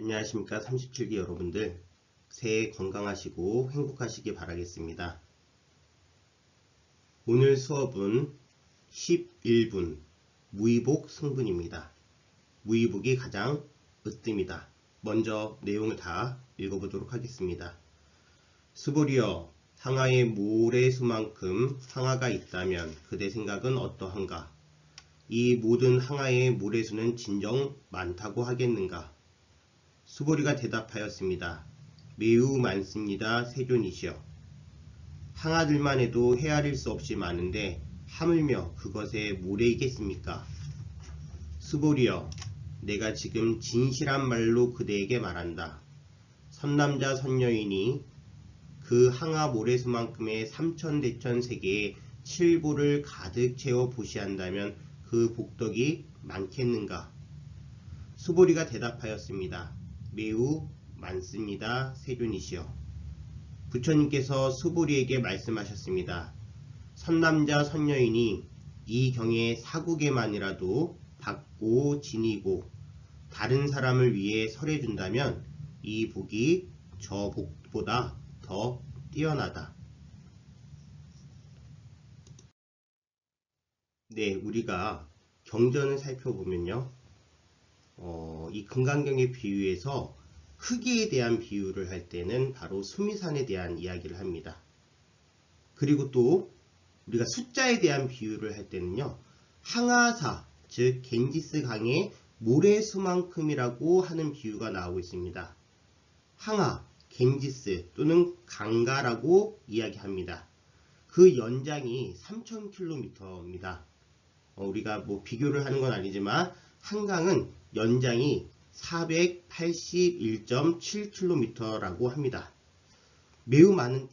안녕하십니까 37기 여러분들, 새해 건강하시고 행복하시기 바라겠습니다. 오늘 수업은 11분 무의복 승분입니다. 무의복이 가장 으뜸이다. 먼저 내용을 다 읽어보도록 하겠습니다. 수보리여, 항아의 모래수만큼 항아가 있다면 그대 생각은 어떠한가? 이 모든 항아의 모래수는 진정 많다고 하겠는가? 수보리가 대답하였습니다. 매우 많습니다, 세존이시여. 항아들만 해도 헤아릴 수 없이 많은데 하물며 그것에 모래이겠습니까? 수보리여, 내가 지금 진실한 말로 그대에게 말한다. 선남자 선녀이니 그 항아 모래수만큼의 삼천대천 세계에 칠보를 가득 채워 보시한다면 그 복덕이 많겠는가? 수보리가 대답하였습니다. 매우 많습니다, 세존이시여. 부처님께서 수보리에게 말씀하셨습니다. 선남자 선녀이니 이 경에 사국에만이라도 받고 지니고 다른 사람을 위해 설해준다면 이 복이 저 복보다 더 뛰어나다. 네, 우리가 경전을 살펴보면요. 이 금강경의 비유에서 크기에 대한 비유를 할 때는 바로 수미산에 대한 이야기를 합니다. 그리고 또 우리가 숫자에 대한 비유를 할 때는요. 항아사, 즉 겐지스 강의 모래수만큼이라고 하는 비유가 나오고 있습니다. 항아, 겐지스 또는 강가라고 이야기합니다. 그 연장이 3000km입니다. 우리가 비교를 하는 건 아니지만 한강은 연장이 481.7km라고 합니다. 매우 많은,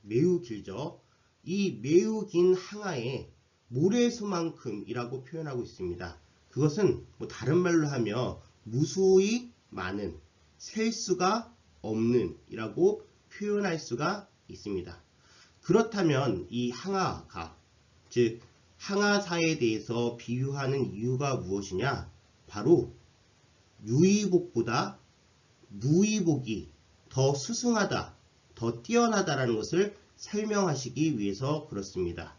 매우 길죠. 이 매우 긴 항아에 모래수만큼이라고 표현하고 있습니다. 그것은 다른 말로 하면 무수히 많은, 셀 수가 없는 이라고 표현할 수가 있습니다. 그렇다면 이 항아가, 즉 항아사에 대해서 비유하는 이유가 무엇이냐? 바로 유의복보다 무의복이 더 수승하다, 더 뛰어나다라는 것을 설명하시기 위해서 그렇습니다.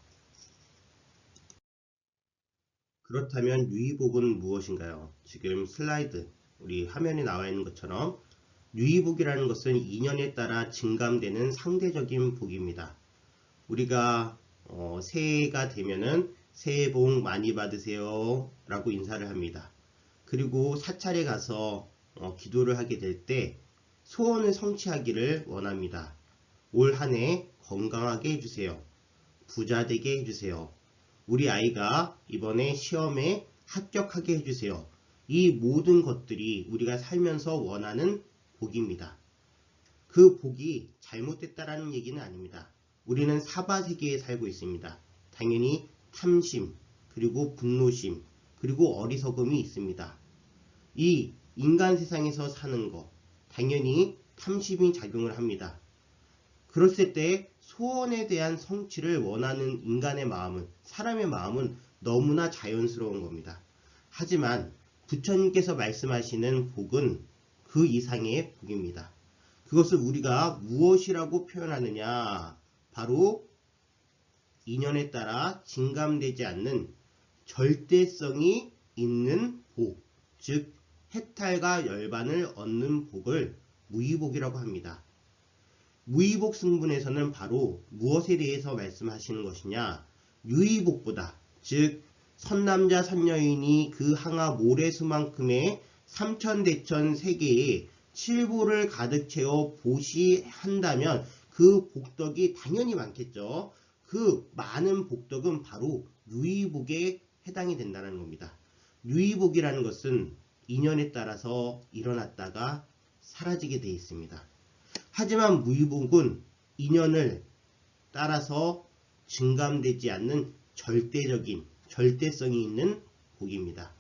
그렇다면 유의복은 무엇인가요? 지금 슬라이드, 우리 화면에 나와 있는 것처럼 유의복이라는 것은 인연에 따라 증감되는 상대적인 복입니다. 우리가 새해가 되면은 새해 복 많이 받으세요 라고 인사를 합니다. 그리고 사찰에 가서 기도를 하게 될 때 소원을 성취하기를 원합니다. 올 한 해 건강하게 해주세요. 부자 되게 해주세요. 우리 아이가 이번에 시험에 합격하게 해주세요. 이 모든 것들이 우리가 살면서 원하는 복입니다. 그 복이 잘못됐다라는 얘기는 아닙니다. 우리는 사바세계에 살고 있습니다. 당연히 탐심, 그리고 분노심, 그리고 어리석음이 있습니다. 이 인간 세상에서 사는 거, 당연히 탐심이 작용을 합니다. 그랬을 때 소원에 대한 성취를 원하는 인간의 마음은, 사람의 마음은 너무나 자연스러운 겁니다. 하지만 부처님께서 말씀하시는 복은 그 이상의 복입니다. 그것을 우리가 무엇이라고 표현하느냐? 바로 인연에 따라 증감되지 않는 절대성이 있는 복, 즉 해탈과 열반을 얻는 복을 무의복이라고 합니다. 무의복 승분에서는 바로 무엇에 대해서 말씀하시는 것이냐? 유의복보다, 즉 선남자 선녀인이 그 항아 모래수만큼의 삼천대천 세계에 칠보를 가득 채워 보시한다면 그 복덕이 당연히 많겠죠. 그 많은 복덕은 바로 유의복에 해당이 된다는 겁니다. 유의복이라는 것은 인연에 따라서 일어났다가 사라지게 되어 있습니다. 하지만 무의복은 인연을 따라서 증감되지 않는 절대적인, 절대성이 있는 복입니다.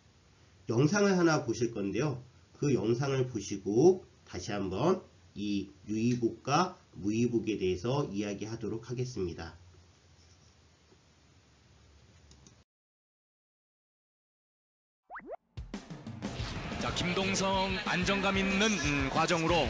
영상을 하나 보실 건데요. 그 영상을 보시고 다시 한번 이 유의복과 무의복에 대해서 이야기하도록 하겠습니다. 자, 김동성 안정감 있는 과정으로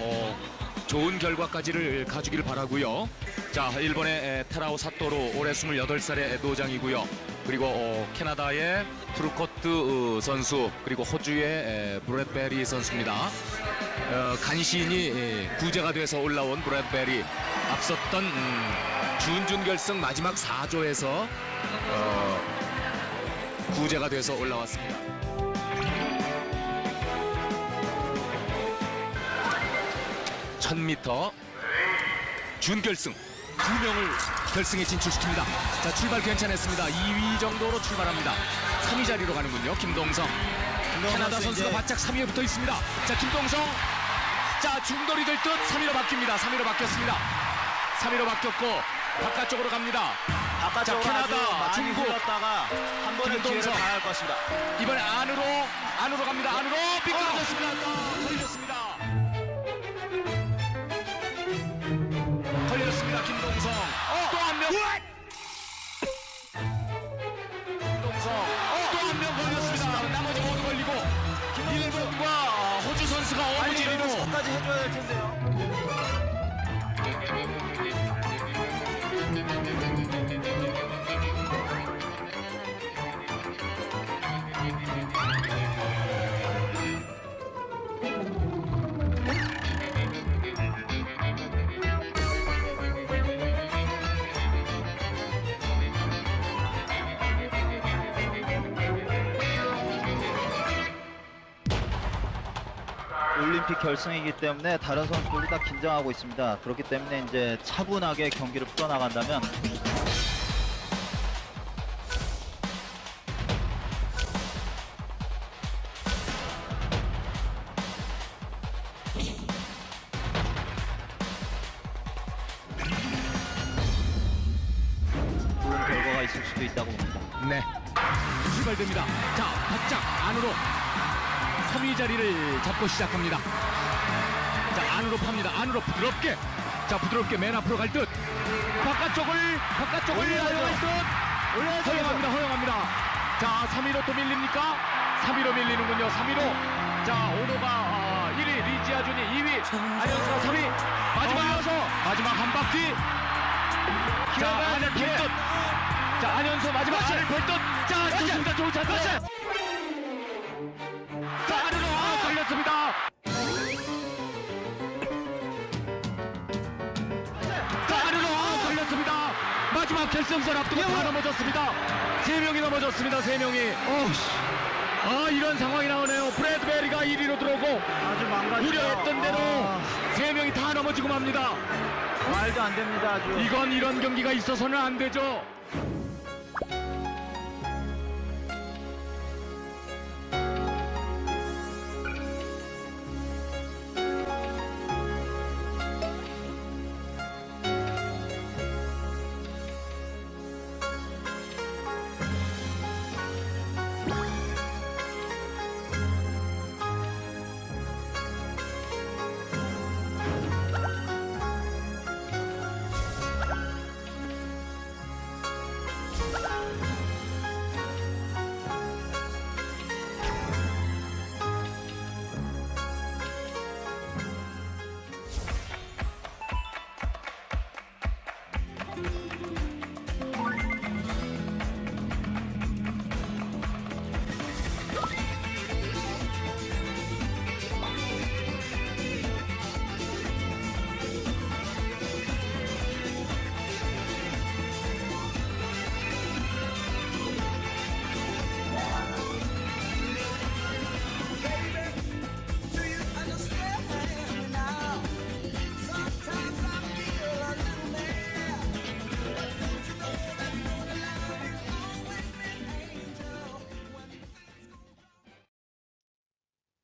좋은 결과까지를 가주길 바라고요. 자, 일본의 타라오 사토루 올해 28살의 노장이고요. 그리고 캐나다의 프루코트 선수, 그리고 호주의 브렛베리 선수입니다. 간신히 구제가 돼서 올라온 브렛베리, 앞섰던 준결승 마지막 4조에서 구제가 돼서 올라왔습니다. (1000m) 준결승 2명을 결승에 진출시킵니다. 자, 출발 괜찮았습니다. 2위 정도로 출발합니다. 3위 자리로 가는군요. 김동성. 캐나다 선수가 바짝 3위에 붙어 있습니다. 자, 김동성. 자, 중돌이 될 듯 3위로 바뀝니다. 3위로 바뀌었습니다. 3위로 바뀌었고 바깥쪽으로 갑니다. 자, 캐나다, 중국. 다가 한 번의 기회를 김동성. 가할 것입니다. 이번에 안으로 갑니다. 안으로 미끄러졌습니다. 걸렸습니다. 걸렸습니다. 김동성. 또 한 명. 김동성. 또 한 명 걸렸습니다. 나머지 모두 걸리고 일본과 호주 선수가 어부지리로 끝까지 해줘야 될 텐데요. 올림픽 결승이기 때문에 다른 선수들도 다 긴장하고 있습니다. 그렇기 때문에 이제 차분하게 경기를 풀어나간다면 좋은 결과가 있을 수도 있다고 봅니다. 네, 출발됩니다. 자, 바짝 안으로 3위 자리를 잡고 시작합니다. 자, 안으로 팝니다. 안으로 부드럽게. 자, 부드럽게 맨 앞으로 갈 듯. 바깥쪽을 허용할 듯. 허용합니다. 자, 3위로 또 밀립니까? 3위로 밀리는군요. 3위로. 자, 오노가 1위, 리지아준이 2위, 안현수가 3위. 마지막 한 바퀴. 자, 안을 펼 듯. 자, 안현수 마지막 안을 펼 듯. 자, 좋습니다. 좋은 찬스. 자, 안으로 걸렸습니다. 자, 안으로 걸렸습니다. 마지막 결승선 앞두고 다 넘어졌습니다. 3명이 넘어졌습니다. 3명이. 이런 상황이 나오네요. 브래드베리가 1위로 들어오고 아주 망가지죠. 우려했던 대로 3명이 다 넘어지고 맙니다. 말도 안 됩니다. 아주. 이런 경기가 있어서는 안 되죠.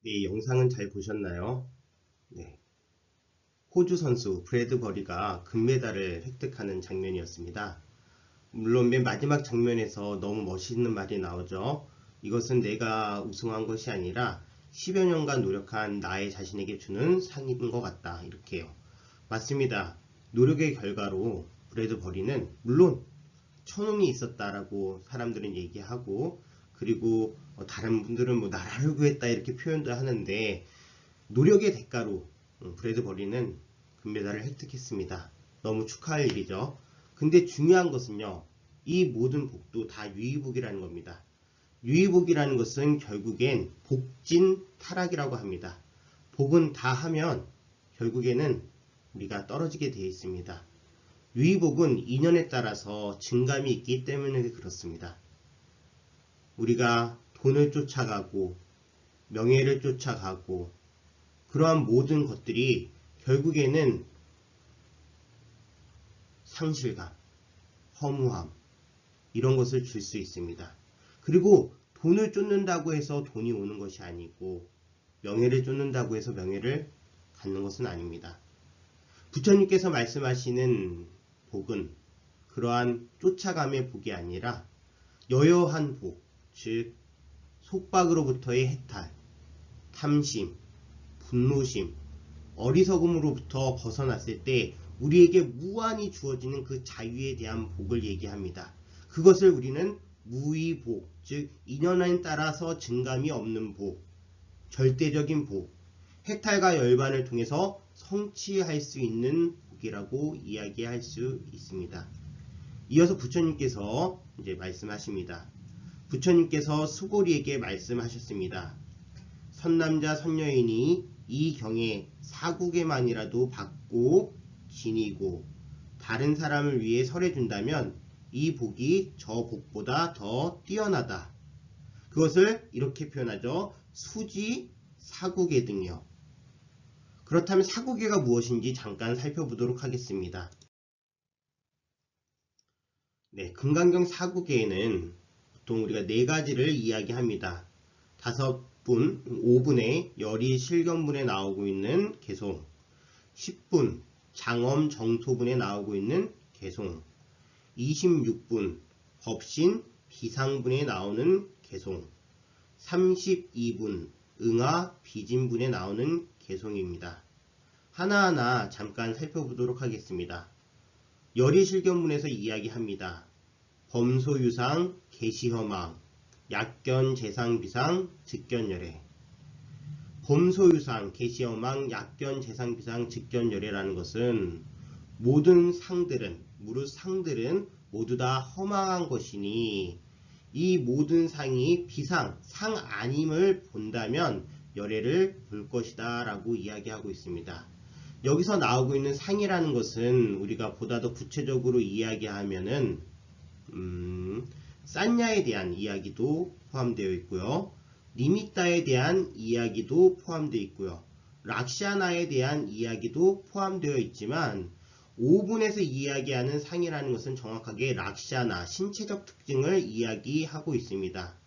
네, 영상은 잘 보셨나요? 네. 호주 선수 브래드 버리가 금메달을 획득하는 장면이었습니다. 물론 맨 마지막 장면에서 너무 멋있는 말이 나오죠. 이것은 내가 우승한 것이 아니라 10여 년간 노력한 나의 자신에게 주는 상인 것 같다. 이렇게요. 맞습니다. 노력의 결과로 브래드 버리는 물론 천운이 있었다라고 사람들은 얘기하고, 그리고 다른 분들은 뭐 나라를 구했다 이렇게 표현도 하는데 노력의 대가로 브래드버리는 금메달을 획득했습니다. 너무 축하할 일이죠. 근데 중요한 것은요. 이 모든 복도 다 유의복이라는 겁니다. 유의복이라는 것은 결국엔 복진 타락이라고 합니다. 복은 다 하면 결국에는 우리가 떨어지게 되어 있습니다. 유의복은 인연에 따라서 증감이 있기 때문에 그렇습니다. 우리가 돈을 쫓아가고 명예를 쫓아가고 그러한 모든 것들이 결국에는 상실감, 허무함 이런 것을 줄 수 있습니다. 그리고 돈을 쫓는다고 해서 돈이 오는 것이 아니고 명예를 쫓는다고 해서 명예를 갖는 것은 아닙니다. 부처님께서 말씀하시는 복은 그러한 쫓아감의 복이 아니라 여여한 복, 즉 속박으로부터의 해탈, 탐심, 분노심, 어리석음으로부터 벗어났을 때 우리에게 무한히 주어지는 그 자유에 대한 복을 얘기합니다. 그것을 우리는 무의복, 즉 인연에 따라서 증감이 없는 복, 절대적인 복, 해탈과 열반을 통해서 성취할 수 있는 복이라고 이야기할 수 있습니다. 이어서 부처님께서 이제 말씀하십니다. 부처님께서 수고리에게 말씀하셨습니다. 선남자 선여인이 이 경에 사국에만이라도 받고 지니고 다른 사람을 위해 설해준다면 이 복이 저 복보다 더 뛰어나다. 그것을 이렇게 표현하죠. 수지 사국에 등요. 그렇다면 사국에가 무엇인지 잠깐 살펴보도록 하겠습니다. 네, 금강경 사국에는 보통 우리가 네 가지를 이야기합니다. 5분, 5분의 열이 실견분에 나오고 있는 개송, 10분 장엄 정토분에 나오고 있는 개송, 26분 법신 비상분에 나오는 개송, 32분 응아 비진분에 나오는 개송입니다. 하나하나 잠깐 살펴보도록 하겠습니다. 열이실견문에서 이야기합니다. 범소유상 계시허망 약견 재상비상 즉견열애. 범소유상 계시허망 약견 재상비상 즉견열애라는 것은 모든 상들은 무릇 상들은 모두 다 허망한 것이니 이 모든 상이 비상, 상 아님을 본다면 열애를 볼 것이다 라고 이야기하고 있습니다. 여기서 나오고 있는 상이라는 것은 우리가 보다 더 구체적으로 이야기하면은 산야에 대한 이야기도 포함되어 있고요. 니미따에 대한 이야기도 포함되어 있고요. 락샤나에 대한 이야기도 포함되어 있지만 5분에서 이야기하는 상이라는 것은 정확하게 락샤나, 신체적 특징을 이야기하고 있습니다.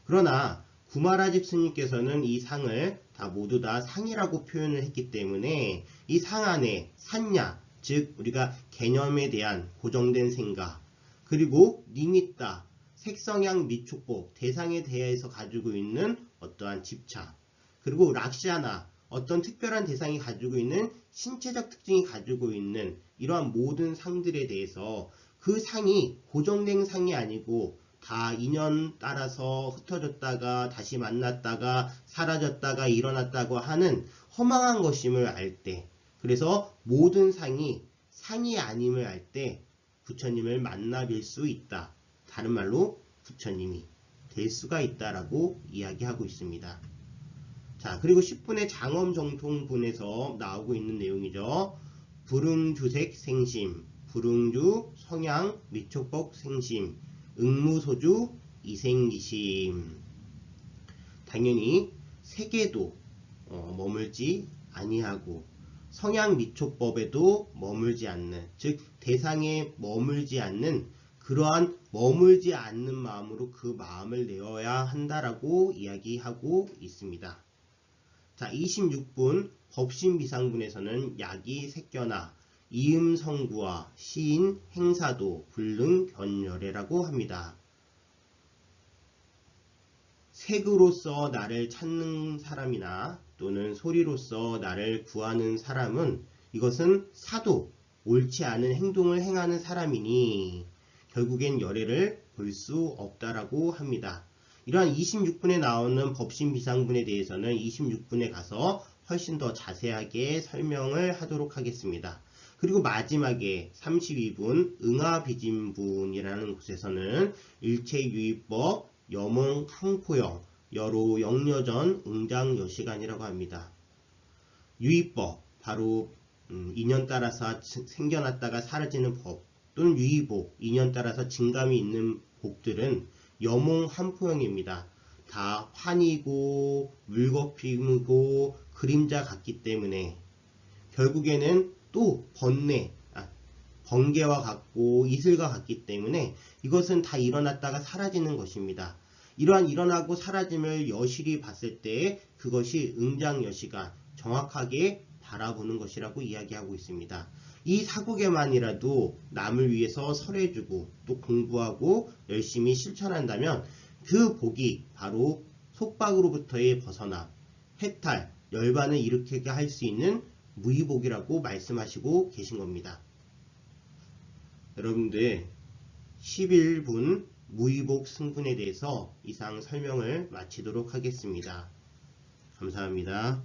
그러나 구마라집 스님께서는 이 상을 모두 다 상이라고 표현을 했기 때문에 이 상 안에 산야, 즉 우리가 개념에 대한 고정된 생각, 그리고 니미따, 색성향 미촉법, 대상에 대해서 가지고 있는 어떠한 집착, 그리고 락샤나, 어떤 특별한 대상이 가지고 있는 신체적 특징이 가지고 있는 이러한 모든 상들에 대해서 그 상이 고정된 상이 아니고 다 인연 따라서 흩어졌다가 다시 만났다가 사라졌다가 일어났다고 하는 허망한 것임을 알 때, 그래서 모든 상이 상이 아님을 알 때 부처님을 만나뵐 수 있다. 다른 말로 부처님이 될 수가 있다라고 이야기하고 있습니다. 자, 그리고 10분의 장엄정통분에서 나오고 있는 내용이죠. 불응주색 생심, 불응주 성향 미촉법 생심, 응무소주 이생기심. 당연히 세계도 머물지 아니하고 성향 미촉법에도 머물지 않는, 즉 대상에 머물지 않는 그러한 머물지 않는 마음으로 그 마음을 내어야 한다라고 이야기하고 있습니다. 자, 26분 법신비상분에서는 약이 색견화, 이음성구와 시인 행사도 불능 견열애라고 합니다. 색으로서 나를 찾는 사람이나 또는 소리로서 나를 구하는 사람은 이것은 사도, 옳지 않은 행동을 행하는 사람이니 결국엔 열애를 볼 수 없다라고 합니다. 이러한 26분에 나오는 법신 비상분에 대해서는 26분에 가서 훨씬 더 자세하게 설명을 하도록 하겠습니다. 그리고 마지막에 32분 응하비진분이라는 곳에서는 일체유의법, 여몽 항포형, 여로 영여전 응장여시간이라고 합니다. 유의법, 바로 인연 따라서 생겨났다가 사라지는 법, 또는 유의복, 인연 따라서 증감이 있는 복들은 여몽 한포형입니다. 다 환이고 물거품이고 그림자 같기 때문에 결국에는 또 번개와 같고 이슬과 같기 때문에 이것은 다 일어났다가 사라지는 것입니다. 이러한 일어나고 사라짐을 여실히 봤을 때 그것이 응장여시가 정확하게 바라보는 것이라고 이야기하고 있습니다. 이 사국에만이라도 남을 위해서 설해주고 또 공부하고 열심히 실천한다면 그 복이 바로 속박으로부터의 벗어남, 해탈, 열반을 일으키게 할 수 있는 무의복이라고 말씀하시고 계신 겁니다. 여러분들 11분 무의복 승분에 대해서 이상 설명을 마치도록 하겠습니다. 감사합니다.